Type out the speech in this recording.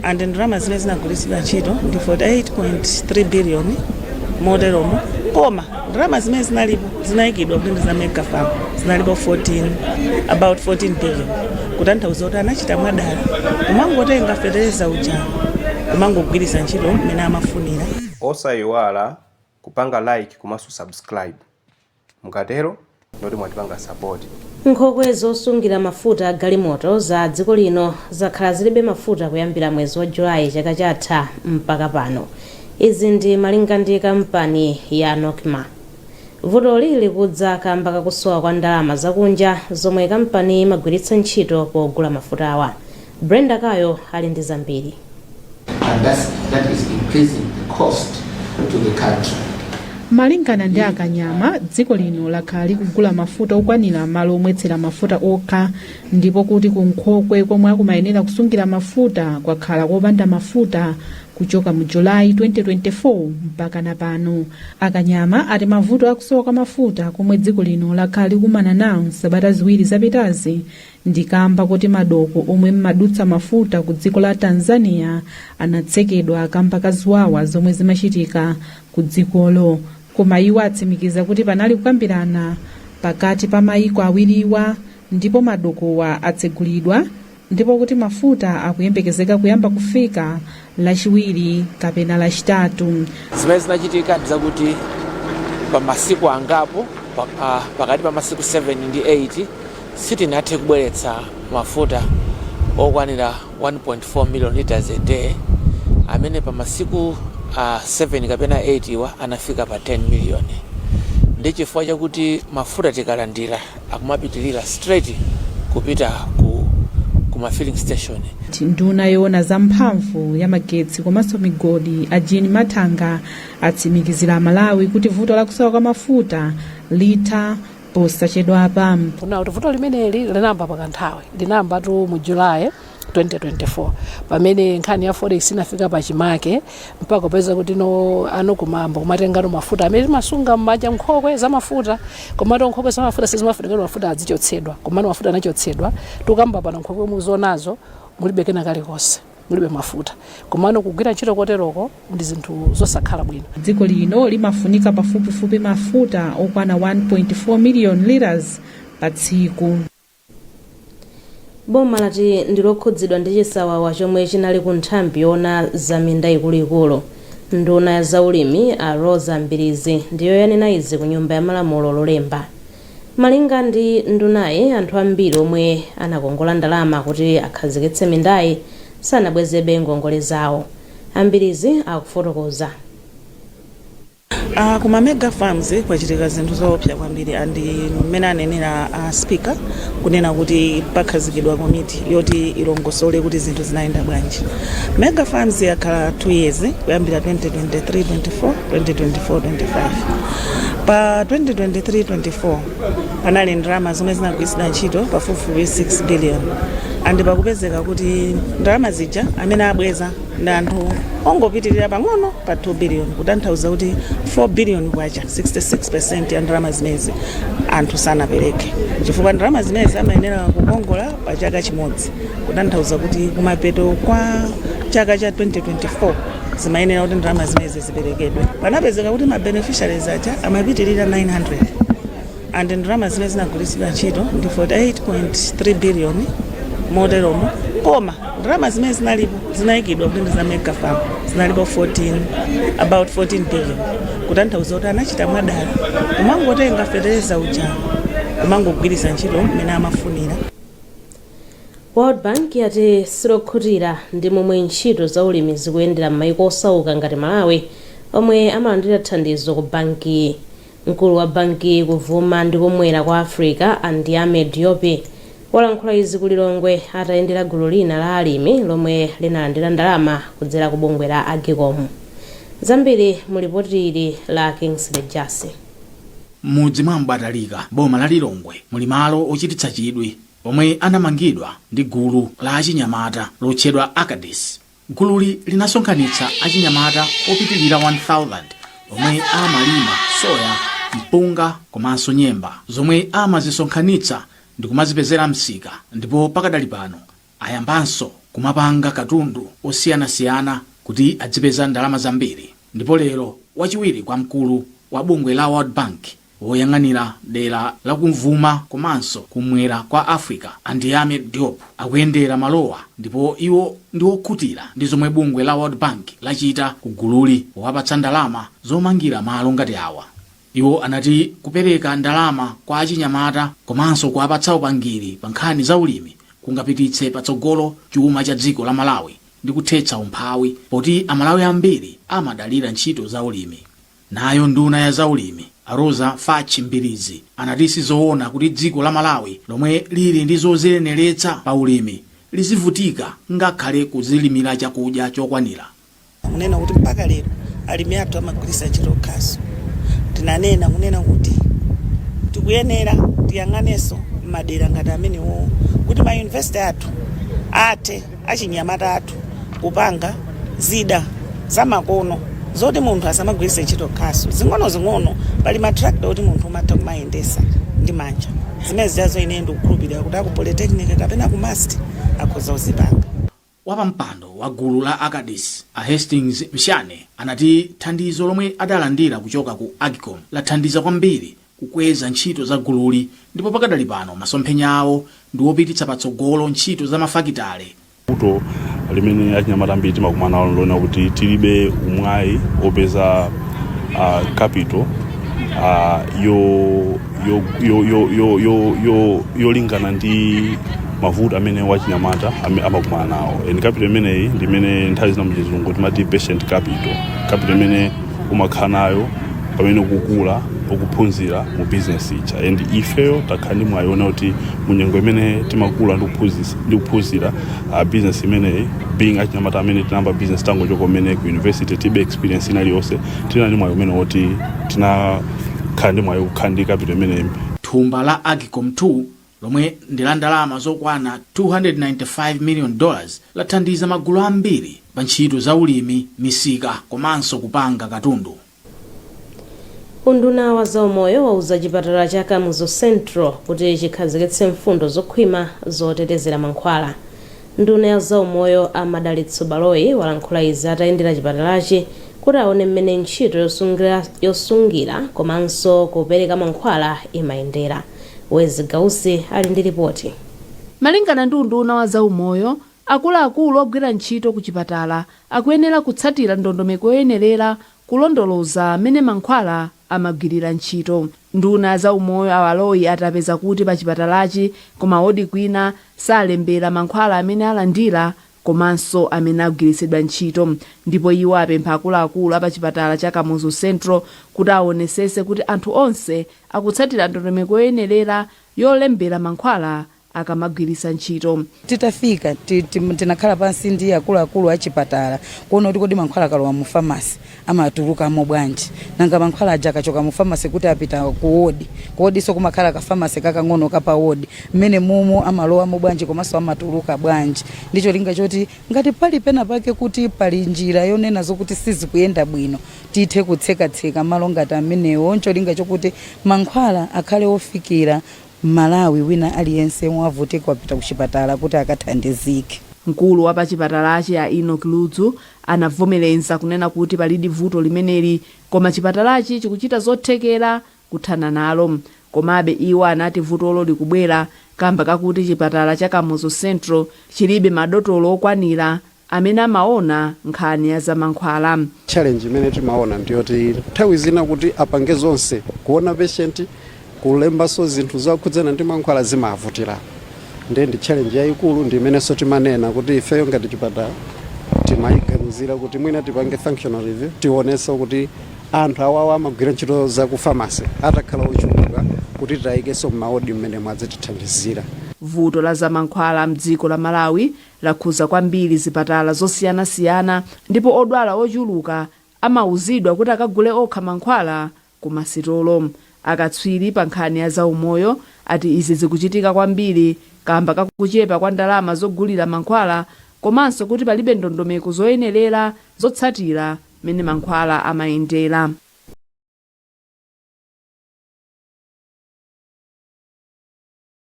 and ndalama zimene zinagwiritsidwa ntchito ndi 48.3 billion moderomo, koma ndalama zimene zinalipo zinayikidwa kuti ndi za mega farm zinalipo about 14 billion. Kutanthauza kuti anachita mwadala kumangotenga fetereza uja kumangogwiritsa ntchito mmene amafunira. Osayiwala kupanga like komanso subscribe, mukatero ndoti mwatipanga support. Nkhokwe zosungira mafuta galimoto za dziko lino zakhala zilibe mafuta kuyambira mwezi wa Julayi chaka chatha mpaka pano. Izi ndi malinga ndi kampani ya Nokma. Vuto lili kudza kamba kakusowa kwa ndalama zakunja zomwe kampani imagwiritsa ntchito pogula mafuta awa. Brenda Kayo ali ndi zambiri. And that is increasing the cost to the country. Malingana ndi akanyama, dziko lino lakhala likugula mafuta okwanira malo omwetsera mafuta okha, ndipo kuti kunkhokwe komwe akumayenera kusungira mafuta kwakhala kopanda mafuta kuchoka mu Julayi 2024 mpaka napano. Akanyama ati mavuto akusowa kwa mafuta komwe dziko lino lakhala likumana nawo sabata ziwiri zapitazi ndikamba kuti madoko omwe madutsa mafuta ku dziko la Tanzania anatsekedwa kamba kaziwawa zomwe zimachitika ku dzikolo. Koma iwo atsimikiza kuti panali kukambirana pakati pa mayiko awiriwa ndipo madokowa atsegulidwa, ndipo kuti mafuta akuyembekezeka kuyamba kufika lachiwiri kapena lachitatu. Zimene zinachitika zakuti pa masiku angapo pakati pa masiku 7 ndi 8 sitinathe kubweretsa mafuta okwanira 1.4 million liters a day, amene pa masiku 7 kapena 8 iwa anafika pa 10 million. Ndi chifukwa chakuti mafuta tikalandira akumapitilira straight kupita ku filling station. Nduna yoona za mphamvu ya magetsi komanso migodi a Jean Matanga atsimikizira Malawi kuti vuto lakusowa kwa mafuta litha posachedwapa. Kuna vuto limeneli linayamba pakanthawi, linayamba mu Julayi 2024 pamene nkhani ya forex inafika pa chimake mpaka kupeza kuti anokumamba kumatengano mafuta amene masunga m'madzi nkhokwe za mafuta, komato nkhokwe za mafuta sizimafika mafuta azichotsedwa, komano mafuta anachotsedwa tukamba pano nkhokwe muzonazo mulibe kena kalikonse, mulibe mafuta, komano kugwira ntchito koteroko ndi zinthu zosakhala bwino. Dziko lino limafunika pafupifupi mafuta okwana 1.4 million liters pa tsiku. Boma lati ndilokhudzidwa ndi chisawawa chomwe chinali ku nthambi yoona za minda ikuluikulu. Nduna ya zaulimi a Rosa Mbirizi ndiyo yanena izi ku nyumba ya malamulo lolemba. Malinga ndi ndunayi, anthu ambiri omwe anakongola ndalama kuti akhazikitse mindayi sanabwezebe ngongole zawo. Ambirizi akufotokoza. Kuma mega farms kwachitika zinthu zoopsa kwambiri, andi mmene anenera speaker kunena kuti pakhazikidwa komiti yoti ilongosole kuti zinthu zinayenda bwanji. Mega farms yakhala 2 years kuyambira 2023-24 2024-25. Pa 2023-24 panali ndalama zomwe zinagwiritsidwa ntchito pafupifupi 6 billion, andi pakupezeka kuti ndalama zija amene abweza ndi anthu ongopitirira pang'ono pa 2 billion, kutanthauza kuti 4 billion kwacha 66% ya ndalama zimezi anthu sanapereke, chifukwa ndalama zimezi amayenera kukongola pa chaka chimodzi, kutanthauza kuti kumapeto kwa chaka cha 2024 zimayenera kuti ndalama zimezi ziperekedwe. Panapezeka kuti ma beneficiaries aja amapitirira 900, and ndalama zimezi zinagwiritsidwa ntchito ndi 48.3 billion moderomo, koma ndalama zimene zinalipo zinayikidwa kuti ndi za mega farm zinalipo about 14 billion, kutanthauza kuti anachita mwadala kumangotenga fetereza uja kumangogwiritsa ntchito mmene amafunira. World Bank yati silokhutira ndi momwe ntchito za ulimi zikuyendera m'mayiko osauka ngati Malawi omwe amalandira thandizo ku banki. Mkulu wa banki kuvuma ndi kumwera kwa Africa Andiame Diop walankhula izi ku Lilongwe atayendera gulu lina la alimi lomwe linalandira ndalama kudzera ku bungwe la Agicom. Zambiri mu ripoti ili la Kingsley Jase. Mudzi mwa Mbatalika, boma la Lilongwe, muli malo ochititsa chidwi omwe anamangidwa ndi gulu la achinyamata lotchedwa Acadis. Gululi linasonkhanitsa achinyamata opitilira 1000 omwe amalima soya, mpunga komanso nyemba, zomwe amazisonkhanitsa ndi kumazipezera msika, ndipo pakadali pano ayambanso kumapanga katundu osiyanasiyana kuti adzipeza ndalama zambiri. Ndipo lero wachiwiri kwa mkulu wa bungwe la World Bank woyang'anira dera la kumvuma komanso kumwera kwa Africa Andiame Diop akuyendera malowa, ndipo iwo ndi okhutira ndi zomwe bungwe la World Bank lachita ku gululi powapatsa ndalama zomangira malo ngati awa. Iwo anati kupereka ndalama kwa achinyamata komanso kuwapatsa upangiri pa nkhani za ulimi kungapititse patsogolo chuma cha dziko la Malawi ndi kuthetsa umphawi, poti amalawi ambiri amadalira ntchito za ulimi. Nayo nduna ya za ulimi Rosa Fachi Mbirizi anati sizoona kuti dziko la Malawi lomwe lili ndi zozileneretsa pa ulimi lizivutika ngakhale kuzilimira chakudya chokwanira. Kunena kuti mpaka lero alimi athu amagwiritsa ntchito khasu. Tinanena kunena kuti tikuyenera tiyang'anenso madera ngati amenewo kuti ma university athu ate achinyamata athu kupanga zida zamakono zoti munthu asamagwiritsa ntchito khasu zing'ono pali matrakta kuti munthu umatha kumayendesa ndi manja. Zimene ziyazo ine ndikukhulupirira kuti aku polytechnic kapena ku mast akhoza kuzipanga. Wapampando wa gulu la Akadis a Hastings Mshane anati thandizo lomwe adalandira kuchoka ku Agcom lathandiza kwambiri kukweza ntchito za gululi, ndipo pakadali pano masomphenya awo ndi opititsa patsogolo ntchito za mafakitale. Kuto limene achinyamata ambiri timakumana lona kuti tilibe umwayi opeza capital yolingana ndi mavuto amene wachinyamata amakumana nawo. And capital imeneyi limene nthawi zina muchizungu timati patient capital imene umakhala nayo pamene ukukula ukuphunzira mu business icha. And ifeyo takhala ndi mwayiona kuti munyengo imene timakula ndi kuphunzira business imeneyi, being achinyamata amene tinamba business tango choko imene ku university tibe experience inaliyonse, tina ndi mwayi umene woti tinakhala ndi mwayi kukhala ndi capital imeneyi. Thumba la Agcom 2 lomwe ndi la ndalama zokwana $295 million lathandiza magulu ambiri pa ntchito za ulimi, misika komanso kupanga katundu. Unduna wa zaumoyo wauza chipatala cha Kamuzu Central kuti chikhazikitse mfundo zokhwima zotetezera mankhwala. Nduna ya zaumoyo Amadalitso Baloyi walankhula izi atayendera chipatalachi kuti aone mmene ntchito yosungira komanso kupereka mankhwala imayendera. Wezi Gausi ali ndi ripoti. Malingana ndi unduna wa zaumoyo, akuluakulu ogwira ntchito ku chipatala akuyenera kutsatira ndondomeko yoyenerera kulondoloza amene mankhwala amagwirira ntchito. Nduna za umoyo awaloyi atapeza kuti pa chipatalachi koma odi kwina salembera mankhwala amene alandira komanso amene agwiritsidwa ntchito, ndipo iwo apempha akuluakulu apa chipatala cha Kamuzu Central kuti aonesese kuti anthu onse akutsatira ndondomeko yoyenerera yolembera mankhwala akamagwiritsa ntchito. Titafika tinakhala pansi ndi akuluakulu a chipatala kuona kuti kodi mankhwala kalowa mu pharmacy amatuluka mo bwanji, nanga mankhwala aja akachoka mu pharmacy kuti apita ku wodi so kumakhala ka pharmacy kakang'ono kapa wodi mmene mumu amalowa mo bwanji komanso amatuluka bwanji. Ndicho linga choti ngati pali pena pake kuti pali njira yonena zokuti sizikuyenda bwino tithe kutseka malo ngati amenewo, ncho linga chokuti mankhwala akhale ofikira Malawi wina aliyense wavutika wapita ku chipatala kuti akathandizike. Mkulu wa pa chipatalachi a Enoch Ludzu anavomereza kunena kuti palidi vuto limeneli koma chipatalachi chikuchita zothekera kuthana nalo. Komabe iwo anati vutolo likubwera kamba kakuti chipatala cha Kamuzu Central chilibe madotolo okwanira amene amaona nkhani ya zamankhwala. Challenge imene timaona ndiyoti nthawi zina kuti apange zonse kuona patient kulembaso zinthu zakhudzana ndi mankhwala zimavutira. Ndi challenge yayikulu ndi imenenso timanena kuti ifeyo ngati chipatala timayiganizira kuti mwina tipange functional review tionenso kuti anthu awawa amagwira ntchito za ku pharmacy atakhala ochuluka kuti tayikenso m'maodi mmene mwadzitithandizira. Vuto la zamankhwala mdziko la Malawi lakhuza kwambiri zipatala zosiyanasiyana, ndipo odwala ochuluka amauzidwa kuti akagule okha mankhwala ku masitolo. Akatswiri pa nkhani ya zaumoyo ati izi zikuchitika kwambiri kamba kakuchepa kwa ndalama zogulira mankhwala komanso kuti palibe ndondomeko zoyenerera zotsatira mene mankhwala amayendera.